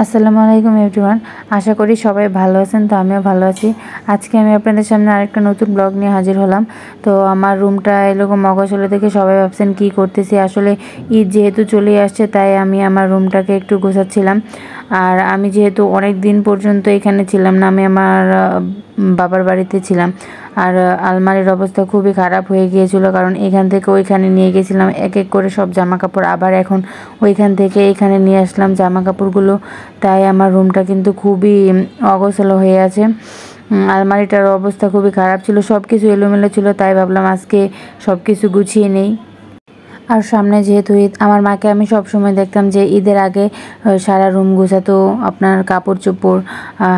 আসসালামু আলাইকুম এভরিওয়ান। আশা করি সবাই ভালো আছেন। তো আমিও ভালো আছি। আজকে আমি আপনাদের সামনে আরেকটা নতুন ব্লগ নিয়ে হাজির হলাম। তো আমার রুমটা এরকম অগোছালো দেখে সবাই ভাবছেন কী করতেছি। আসলে ঈদ যেহেতু চলে আসছে তাই আমি আমার রুমটাকে একটু গোছাচ্ছিলাম। আর আমি যেহেতু অনেক দিন পর্যন্ত এখানে ছিলাম না, আমি আমার বাবার বাড়িতে ছিলাম। আর আলমারির অবস্থা খুবই খারাপ হয়ে গিয়েছিল, কারণ এখান থেকে ওইখানে নিয়ে গেছিলাম এক এক করে সব জামা কাপড়। আবার এখন ওইখান থেকে এখানে নিয়ে আসলাম জামা কাপড়গুলো। তাই আমার রুমটা কিন্তু খুবই অগোছালো হয়ে আছে। আলমারিটার অবস্থা খুবই খারাপ ছিল, সব কিছু এলোমেলো ছিল। তাই ভাবলাম আজকে সব কিছু গুছিয়ে নেই। আর সামনে যেহেতু ঈদ, আমার মাকে আমি সবসময় দেখতাম যে ঈদের আগে সারা রুম গোছাতো, আপনার কাপড় চোপড়,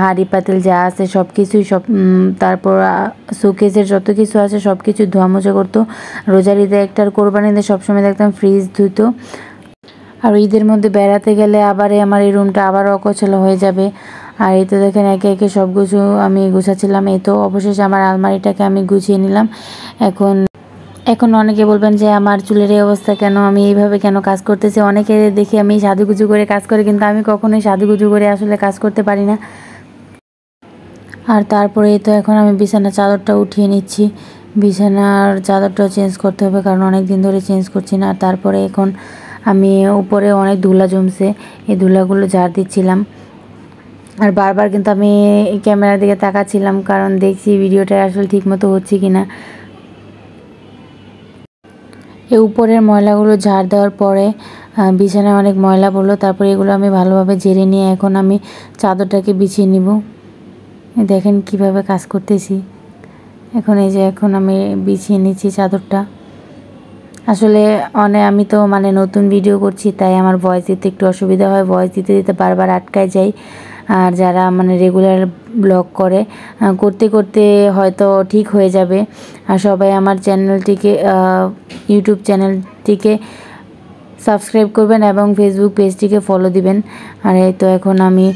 হাঁড়ি পাতিল যা আছে সব কিছুই তারপর শোকেসের যত কিছু আছে সব কিছু ধোয়া মোছা করতো। রোজার ঈদে একটার কোরবানি ঈদে সবসময় দেখতাম ফ্রিজ ধুতো। আর ঈদের মধ্যে বেড়াতে গেলে আবার আমার এই রুমটা আবার অগোছালো হয়ে যাবে। আর এই তো দেখেন একে একে সব কিছু আমি গুছাচ্ছিলাম। এই তো অবশেষে আমার আলমারিটাকে আমি গুছিয়ে নিলাম। এখন এখন অনেকে বলবেন যে আমার চুলের এই অবস্থা কেন, আমি এইভাবে কেন কাজ করতেছি। অনেকে দেখি আমি সাজুগুজু করে কাজ করি, কিন্তু আমি কখনোই সাজুগুজু করে আসলে কাজ করতে পারি না। আর তারপরে তো এখন আমি বিছানার চাদরটা উঠিয়ে নিচ্ছি। বিছানার চাদরটা চেঞ্জ করতে হবে, কারণ অনেক দিন ধরে চেঞ্জ করছি না। আর তারপরে এখন আমি উপরে অনেক ধুলা জমছে, এই ধুলাগুলো ঝাড় দিচ্ছিলাম। আর বারবার কিন্তু আমি ক্যামেরার দিকে তাকাচ্ছিলাম, কারণ দেখছি ভিডিওটা আসলে ঠিকমতো হচ্ছে কিনা। এই উপরের ময়লাগুলো ঝাড় দেওয়ার পরে বিছানায় অনেক ময়লা পড়লো। তারপরে এগুলো আমি ভালোভাবে ঝেড়ে নিয়ে এখন আমি চাদরটাকে বিছিয়ে নিব। দেখেন কিভাবে কাজ করতেছি। এখন আমি বিছিয়ে নিচ্ছি চাদরটা। আসলে আমি তো নতুন ভিডিও করছি, তাই আমার ভয়েস দিতে একটু অসুবিধা হয়, ভয়েস দিতে দিতে বারবার আটকায় যাই। আর যারা রেগুলার ব্লগ করতে করতে হয়তো ঠিক হয়ে যাবে। আর সবাই আমার চ্যানেলটিকে, ইউটিউব চ্যানেলটিকে সাবস্ক্রাইব করবেন এবং ফেসবুক পেজটিকে ফলো দিবেন। আর এই তো এখন আমি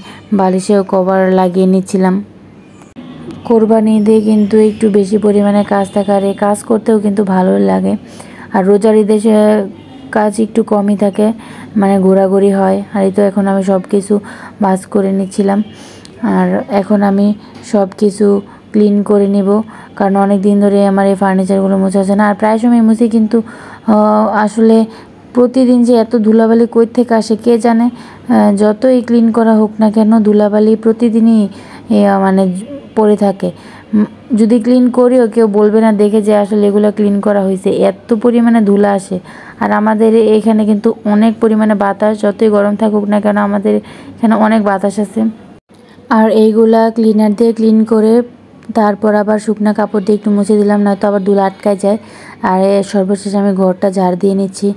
বালিশেও কভার লাগিয়ে নিচ্ছিলাম। কোরবানি ঈদে কিন্তু একটু বেশি পরিমাণে কাজ থাকে, আর এই কাজ করতেও কিন্তু ভালোই লাগে। আর রোজার ঈদে কাজ একটু কমই থাকে, ঘোরাঘুরি হয়। আর এই তো এখন আমি সব কিছু ভাঁজ করে নিচ্ছিলাম। আর এখন আমি সব কিছু ক্লিন করে নিব, কারণ অনেক দিন ধরে আমার এই ফার্নিচারগুলো মোছা আছে না। আর প্রায় সময় মুছি, কিন্তু আসলে প্রতিদিন যে এত ধুলাবালি কই থেকে আসে কে জানে। যতই ক্লিন করা হোক না কেন, ধুলাবালি প্রতিদিনই পড়ে থাকে। যদি ক্লিন করিও কেউ বলবে না দেখে যে আসলে এগুলো ক্লিন করা হয়েছে, এত পরিমাণে ধুলা আসে। আর আমাদের এখানে কিন্তু অনেক পরিমাণে বাতাস, যতই গরম থাকুক না কেন আমাদের এখানে অনেক বাতাস আছে। আর এইগুলা ক্লিনার দিয়ে ক্লিন করে তারপর আবার শুকনো কাপড় দিয়ে একটু মুছে দিলাম, নয়তো আবার ধুলা আটকায় যায়। আর সর্বশেষ আমি ঘরটা ঝাড় দিয়ে নিচ্ছি।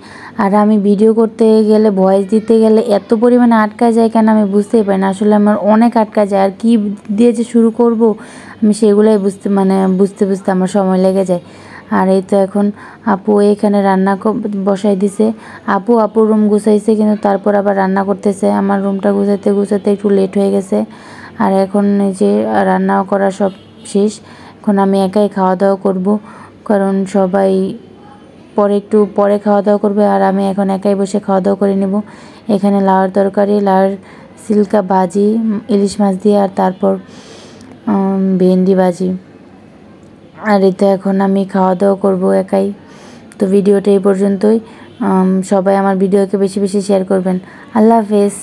আর আমি ভিডিও করতে গেলে, ভয়েস দিতে গেলে এত পরিমাণে আটকায় যায় কেন আমি বুঝতেই পারি না। আসলে আমার অনেক আটকায় যায়, আর কি দিয়ে যে শুরু করব আমি সেগুলাই বুঝতে বুঝতে আমার সময় লেগে যায়। আর এই তো এখন আপু এখানে রান্না বসাই দিছে। আপুর রুম গুছাইছে, কিন্তু তারপর আবার রান্না করতেছে। আমার রুমটা গুছাতে গুছাতে একটু লেট হয়ে গেছে। আর এখন এই যে রান্না করা সব শেষ। এখন আমি একাই খাওয়া দাওয়া করব, কারণ সবাই একটু পরে খাওয়া দাওয়া করবে। আর আমি এখন একাই বসে খাওয়া দাওয়া করে নেব। এখানে লাউয়ের তরকারি, লাউয়ের সিল্কা ভাজি ইলিশ মাছ দিয়ে, আর তারপর ভেন্ডি ভাজি। আর এতে এখন আমি খাওয়া দাওয়া করব একাই। তো ভিডিওটা এই পর্যন্তই। সবাই আমার ভিডিওকে বেশি বেশি শেয়ার করবেন। আল্লাহ হাফেজ।